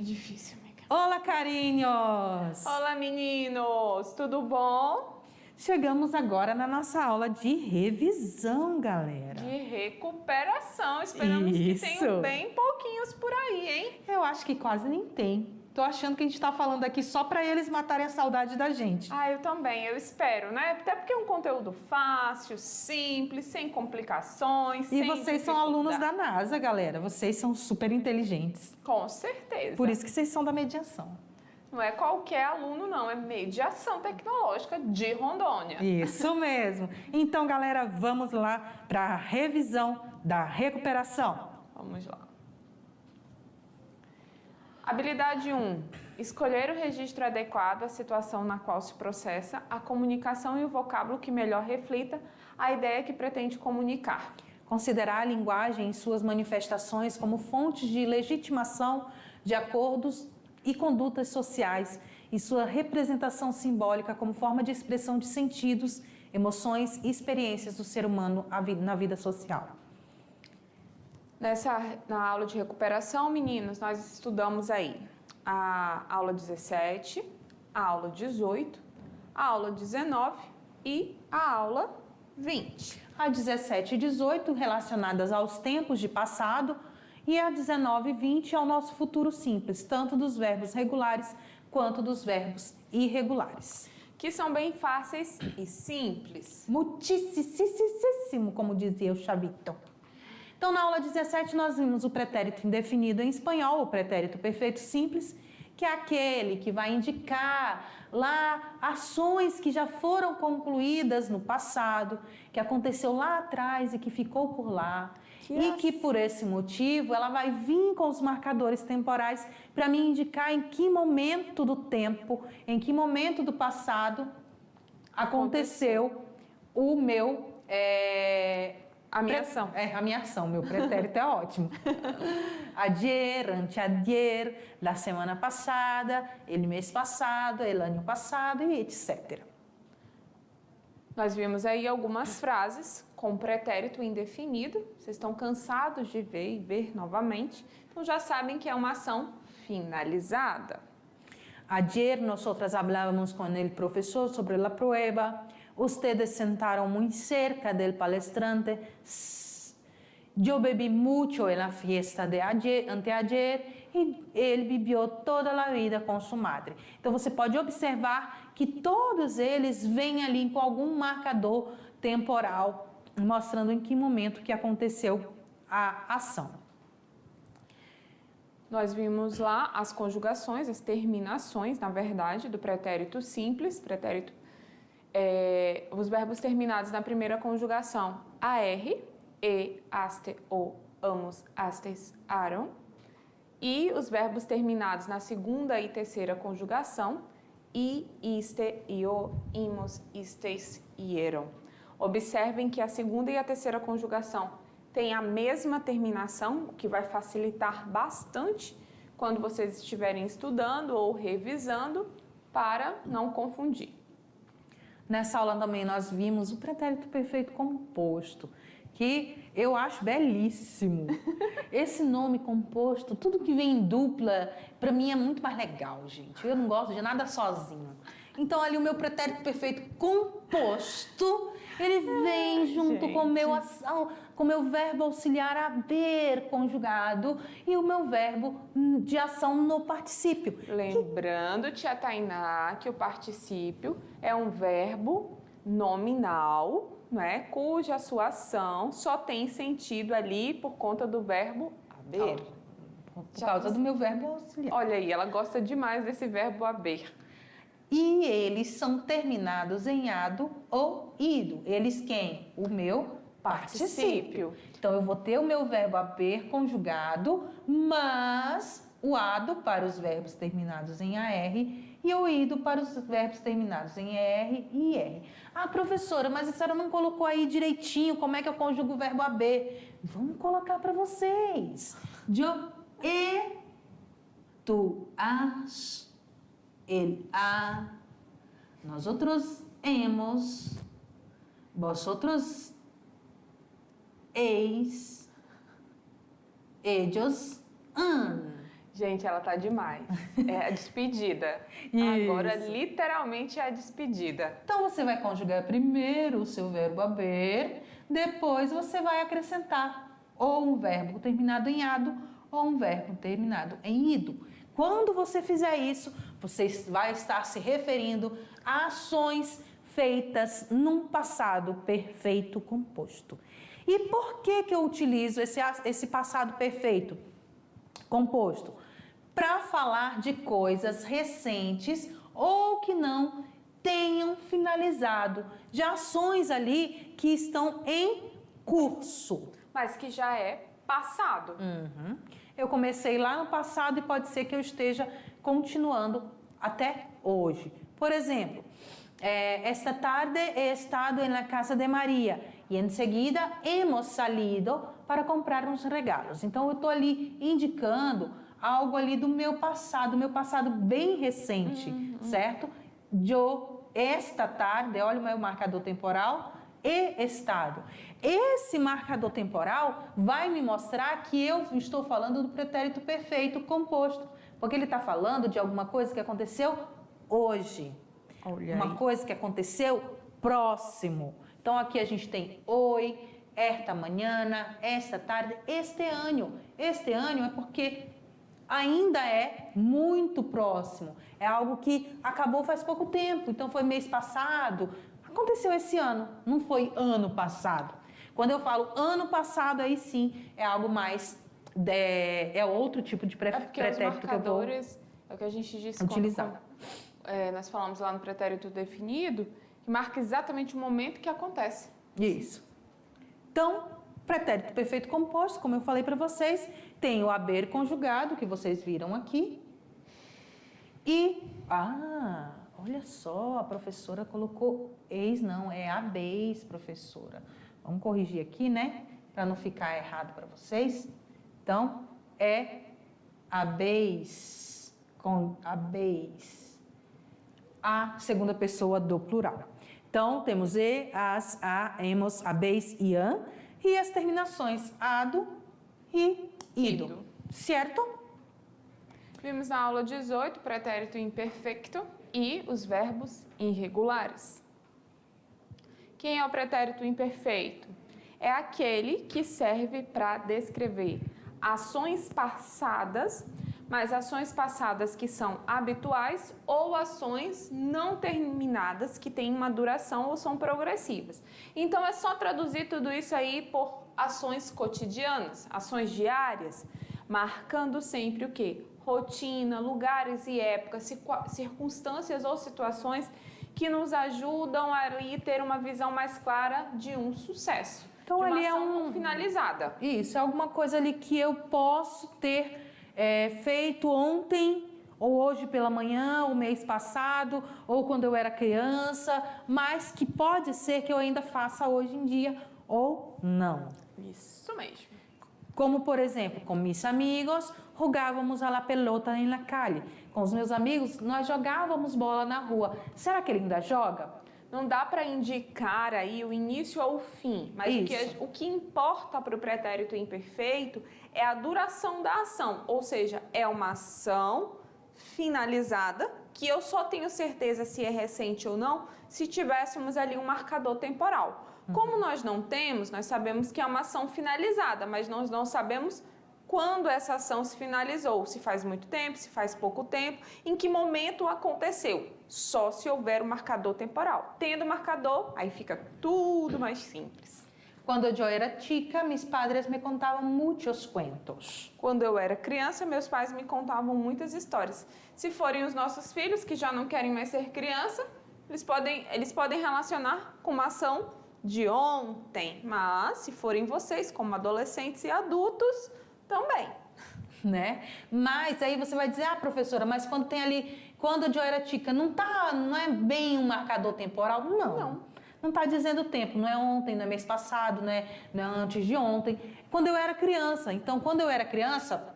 É difícil, amiga. Olá, carinhos! Olá, meninos! Tudo bom? Chegamos agora na nossa aula de revisão, galera. De recuperação. Esperamos que tenham bem pouquinhos por aí, hein? Eu acho que quase nem tem. Tô achando que a gente tá falando aqui só pra eles matarem a saudade da gente. Ah, eu também, eu espero, né? Até porque é um conteúdo fácil, simples, sem complicações, E vocês são alunos da NASA, galera. Vocês são super inteligentes. Com certeza. Por isso que vocês são da mediação. Não é qualquer aluno, não. É mediação tecnológica de Rondônia. Isso mesmo. Então, galera, vamos lá para a revisão da recuperação. Vamos lá. Habilidade 1. Escolher o registro adequado à situação na qual se processa, a comunicação e o vocábulo que melhor reflita a ideia que pretende comunicar. Considerar a linguagem em suas manifestações como fontes de legitimação de acordos e condutas sociais e sua representação simbólica como forma de expressão de sentidos, emoções e experiências do ser humano na vida social. Na aula de recuperação, meninos, nós estudamos aí a aula 17, a aula 18, a aula 19 e a aula 20. A 17 e 18 relacionadas aos tempos de passado e a 19 e 20 ao nosso futuro simples, tanto dos verbos regulares quanto dos verbos irregulares. Que são bem fáceis e simples. Muitíssimo, como dizia o Chavito. Então, na aula 17, nós vimos o pretérito indefinido em espanhol, o pretérito perfeito simples, que é aquele que vai indicar lá ações que já foram concluídas no passado, que aconteceu lá atrás e que ficou por lá. Que por esse motivo ela vai vir com os marcadores temporais para me indicar em que momento do tempo, em que momento do passado aconteceu o meu... A minha ação. A minha ação, meu pretérito é ótimo. Ayer, anteayer, da semana passada, ele mês passado, ele ano passado e etc. Nós vimos aí algumas frases com pretérito indefinido. Vocês estão cansados de ver e ver novamente. Então já sabem que é uma ação finalizada. Ayer nosotras hablábamos con el profesor sobre la prueba. Ustedes sentaron muy cerca del palestrante. Yo bebí mucho en la fiesta de anteayer e ele bebeu toda a vida com sua madre. Então você pode observar que todos eles vêm ali com algum marcador temporal, mostrando em que momento que aconteceu a ação. Nós vimos lá as conjugações, as terminações, na verdade, do pretérito simples, os verbos terminados na primeira conjugação, ar, e, aste, o, amos, astes, aram, e os verbos terminados na segunda e terceira conjugação, i, iste, io, imos, istes, ieram. Observem que a segunda e a terceira conjugação têm a mesma terminação, o que vai facilitar bastante quando vocês estiverem estudando ou revisando, para não confundir. Nessa aula também nós vimos o pretérito perfeito composto, que eu acho belíssimo. Esse nome composto, tudo que vem em dupla, para mim é muito mais legal, gente. Eu não gosto de nada sozinho. Então ali o meu pretérito perfeito composto, ele vem junto com o meu verbo auxiliar haver conjugado e o meu verbo de ação no particípio. Lembrando, tia Tainá, que o particípio é um verbo nominal, né, cuja sua ação só tem sentido ali por conta do verbo haver. Por causa do meu verbo auxiliar. Olha aí, ela gosta demais desse verbo haver. E eles são terminados em ado ou ido. Eles quem? O meu particípio. Então eu vou ter o meu verbo haver conjugado, mas o ado para os verbos terminados em AR e o ido para os verbos terminados em ER e IR. Ah, professora, mas a senhora não colocou aí direitinho como é que eu conjugo o verbo haber. Vamos colocar para vocês. Yo he, tu has, él ha, nosotros hemos, vosotros heis, ellos han. Gente, ela tá demais. É a despedida. Isso. Agora, literalmente, é a despedida. Então, você vai conjugar primeiro o seu verbo haver, depois você vai acrescentar ou um verbo terminado em ado ou um verbo terminado em ido. Quando você fizer isso, você vai estar se referindo a ações feitas num passado perfeito composto. E por que eu utilizo esse passado perfeito composto? Para falar de coisas recentes ou que não tenham finalizado, de ações ali que estão em curso. Mas que já é passado. Eu comecei lá no passado e pode ser que eu esteja continuando até hoje. Por exemplo, esta tarde he estado en la casa de María e enseguida hemos salido para comprar uns regalos. Então, eu estou ali indicando algo ali do meu passado bem recente, certo? Eu, esta tarde, olha o meu marcador temporal, e estado. Esse marcador temporal vai me mostrar que eu estou falando do pretérito perfeito composto, porque ele está falando de alguma coisa que aconteceu hoje. Olha Uma aí. coisa que aconteceu próximo. Então, aqui a gente tem hoy, esta mañana, esta tarde, este ano. Este ano é porque ainda é muito próximo. É algo que acabou faz pouco tempo. Então, foi mês passado. Aconteceu esse ano, não foi ano passado. Quando eu falo ano passado, aí sim é algo mais... É outro tipo de pretérito que eu vou marcadores, é o que a gente disse utilizar. Nós falamos lá no pretérito definido, que marca exatamente o momento que acontece. Isso. Então, pretérito perfeito composto, como eu falei para vocês, tem o haver conjugado, que vocês viram aqui. E, olha só, a professora colocou ex, não, é habéis, professora. Vamos corrigir aqui, né? Para não ficar errado para vocês. Então, é habéis, com habéis, a segunda pessoa do plural. Então, temos e, as, a, hemos, habéis e an, e as terminações ado e ido. Certo? Vimos na aula 18 pretérito imperfeito e os verbos irregulares. Quem é o pretérito imperfeito? É aquele que serve para descrever ações passadas, mas ações passadas que são habituais ou ações não terminadas que têm uma duração ou são progressivas. Então é só traduzir tudo isso aí por ações cotidianas, ações diárias, marcando sempre o quê? Rotina, lugares e épocas, circunstâncias ou situações que nos ajudam a ali ter uma visão mais clara de um sucesso. Então, de uma ali é ação finalizada. Isso, é alguma coisa ali que eu posso ter feito ontem, ou hoje pela manhã, ou mês passado, ou quando eu era criança, mas que pode ser que eu ainda faça hoje em dia, ou não. Isso mesmo. Como, por exemplo, com mis amigos, jogávamos a la pelota en la calle. Com os meus amigos, nós jogávamos bola na rua. Será que ele ainda joga? Não dá para indicar aí o início ou o fim, mas o que importa para o pretérito imperfeito é a duração da ação, ou seja, é uma ação finalizada, que eu só tenho certeza se é recente ou não, se tivéssemos ali um marcador temporal. Como nós não temos, nós sabemos que é uma ação finalizada, mas nós não sabemos quando essa ação se finalizou, se faz muito tempo, se faz pouco tempo, em que momento aconteceu, só se houver um marcador temporal. Tendo marcador, aí fica tudo mais simples. Quando eu era chica, mis padres me contavam muitos cuentos. Quando eu era criança, meus pais me contavam muitas histórias. Se forem os nossos filhos que já não querem mais ser criança, eles podem relacionar com uma ação de ontem, mas se forem vocês como adolescentes e adultos, também. Né? Mas aí você vai dizer, professora, mas quando tem ali, quando eu era chica, não é bem um marcador temporal? Não está dizendo o tempo, não é ontem, não é mês passado, não é antes de ontem. Quando eu era criança. Então, quando eu era criança,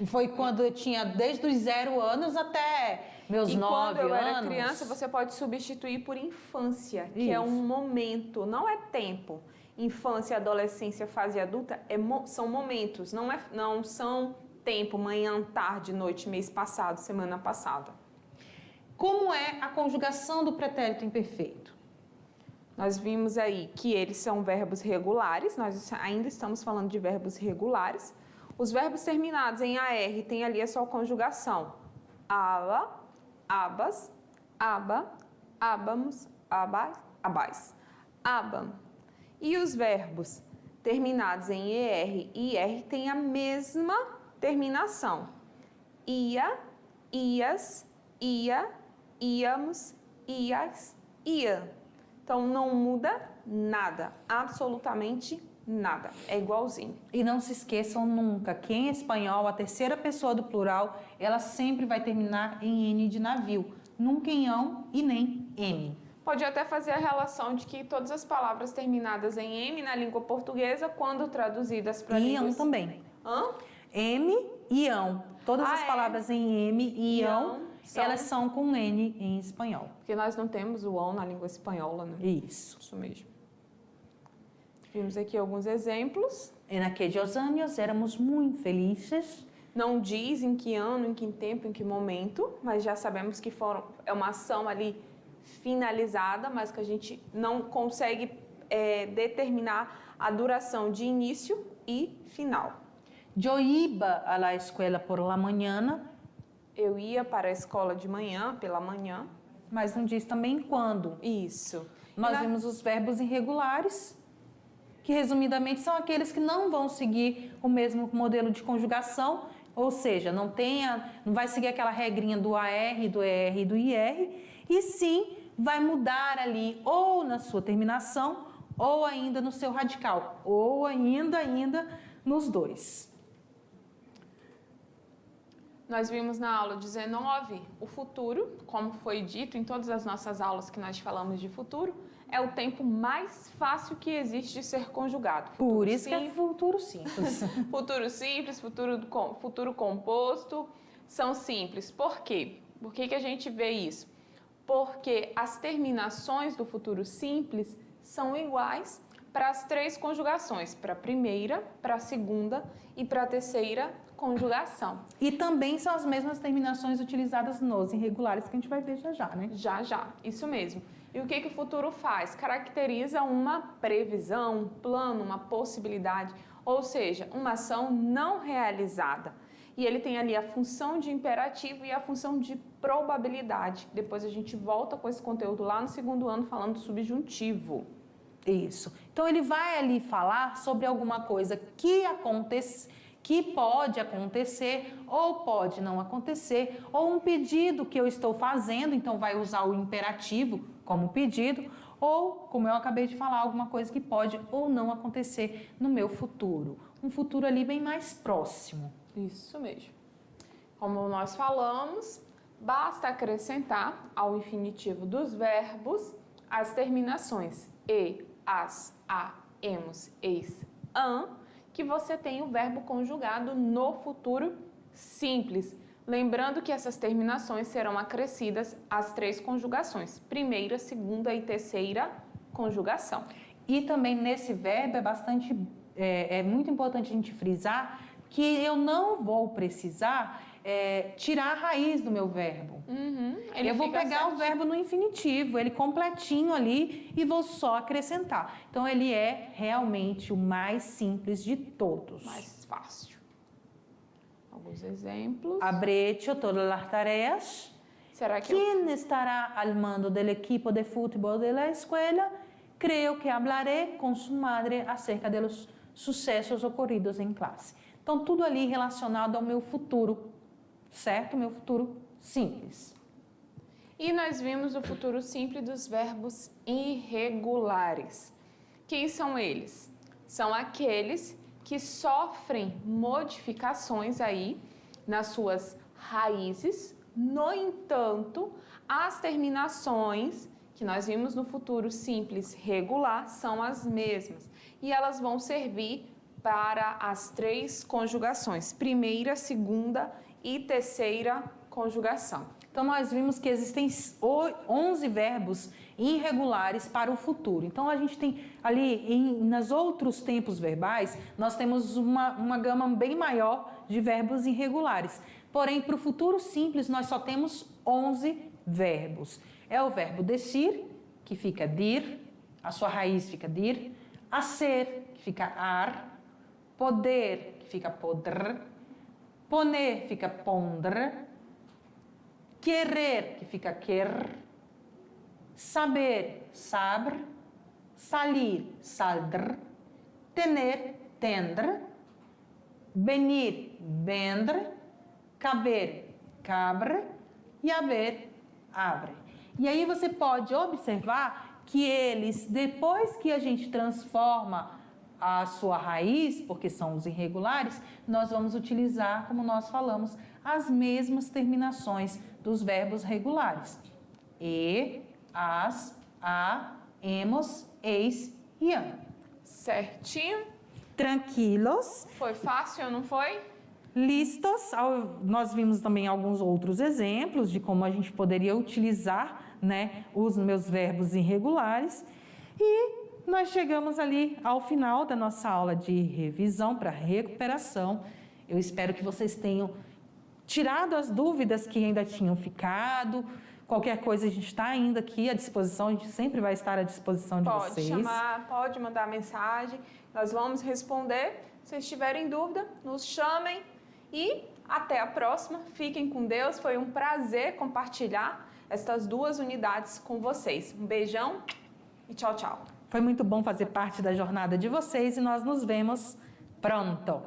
foi quando eu tinha desde os 0 anos até meus 9 anos. E quando eu era criança, você pode substituir por infância, que é um momento, não é tempo. Infância, adolescência, fase adulta são momentos, não são tempo, manhã, tarde, noite, mês passado, semana passada. Como é a conjugação do pretérito imperfeito? Nós vimos aí que eles são verbos regulares, nós ainda estamos falando de verbos regulares. Os verbos terminados em AR têm ali a sua conjugação. Aba, abas, aba, abamos, abai, abais. Abam. E os verbos terminados em ER e IR têm a mesma terminação. Ia, ias, ia, íamos, ias, ia. Então, não muda nada, absolutamente nada, é igualzinho. E não se esqueçam nunca que em espanhol, a terceira pessoa do plural, ela sempre vai terminar em N de navio, nunca em ão e nem M. Pode até fazer a relação de que todas as palavras terminadas em M na língua portuguesa, quando traduzidas para línguas... Ião também. Hã? M e ão. Todas as palavras em M e ão, elas são com N em espanhol. Porque nós não temos o ão na língua espanhola, né? Isso mesmo. Vimos aqui alguns exemplos. En aquellos años éramos muy felizes. Não diz em que ano, em que tempo, em que momento, mas já sabemos que é uma ação ali finalizada, mas que a gente não consegue determinar a duração de início e final. Yo iba a la escuela por la mañana. Eu ia para a escola de manhã, pela manhã. Mas não diz também quando. Isso. Nós vimos os verbos irregulares, que resumidamente são aqueles que não vão seguir o mesmo modelo de conjugação, ou seja, não vai seguir aquela regrinha do AR, do ER e do IR, e sim vai mudar ali ou na sua terminação, ou ainda no seu radical, ou ainda nos dois. Nós vimos na aula 19 o futuro, como foi dito em todas as nossas aulas que nós falamos de futuro, é o tempo mais fácil que existe de ser conjugado. Por isso que é futuro simples. Futuro simples, futuro composto, são simples. Por quê? Por que a gente vê isso? Porque as terminações do futuro simples são iguais para as três conjugações, para a primeira, para a segunda e para a terceira conjugação. E também são as mesmas terminações utilizadas nos irregulares que a gente vai ver já, né? Já, isso mesmo. E o que o futuro faz? Caracteriza uma previsão, um plano, uma possibilidade, ou seja, uma ação não realizada. E ele tem ali a função de imperativo e a função de probabilidade. Depois a gente volta com esse conteúdo lá no segundo ano falando do subjuntivo. Isso. Então ele vai ali falar sobre alguma coisa que acontece, que pode acontecer ou pode não acontecer, ou um pedido que eu estou fazendo, então vai usar o imperativo como pedido, ou, como eu acabei de falar, alguma coisa que pode ou não acontecer no meu futuro. Um futuro ali bem mais próximo. Isso mesmo. Como nós falamos, basta acrescentar ao infinitivo dos verbos as terminações e, as, a, emos, eis, an, que você tem o verbo conjugado no futuro simples. Lembrando que essas terminações serão acrescidas às três conjugações, primeira, segunda e terceira conjugação. E também nesse verbo é muito importante a gente frisar que eu não vou precisar tirar a raiz do meu verbo. Eu vou pegar o verbo no infinitivo, ele completinho ali, e vou só acrescentar. Então, ele é realmente o mais simples de todos. Mais fácil. Alguns exemplos. Habré hecho todas las tareas. Será que ¿Quién estará al mando del equipo de fútbol de la escuela? Creo que hablaré con su madre acerca de los sucesos ocorridos em classe. Então, tudo ali relacionado ao meu futuro, certo? Meu futuro simples. E nós vimos o futuro simples dos verbos irregulares. Quem são eles? São aqueles que sofrem modificações aí nas suas raízes. No entanto, as terminações que nós vimos no futuro simples regular são as mesmas. E elas vão servir para as três conjugações, primeira, segunda e terceira conjugação. Então, nós vimos que existem 11 verbos irregulares para o futuro. Então, a gente tem ali, nos outros tempos verbais, nós temos uma gama bem maior de verbos irregulares. Porém, para o futuro simples, nós só temos 11 verbos. É o verbo decir, que fica dir, a sua raiz fica dir, hacer, que fica ar, poder, que fica podr, poner, fica pondr, querer, que fica quer, saber, saber, salir, saldr, tener, tendre, venir, vendre, caber, cabre e haver, abre. E aí você pode observar que eles, depois que a gente transforma a sua raiz, porque são os irregulares, nós vamos utilizar, como nós falamos, as mesmas terminações dos verbos regulares. E, as, a, hemos, eis e am. Certinho? Tranquilos. Foi fácil, não foi? Listos. Nós vimos também alguns outros exemplos de como a gente poderia utilizar, né, os meus verbos irregulares. E nós chegamos ali ao final da nossa aula de revisão para recuperação. Eu espero que vocês tenham tirado as dúvidas que ainda tinham ficado. Qualquer coisa, a gente está ainda aqui à disposição, a gente sempre vai estar à disposição de vocês. Pode chamar, pode mandar mensagem, nós vamos responder. Se vocês tiverem dúvida, nos chamem e até a próxima. Fiquem com Deus, foi um prazer compartilhar estas duas unidades com vocês. Um beijão e tchau, tchau. Foi muito bom fazer parte da jornada de vocês e nós nos vemos pronto.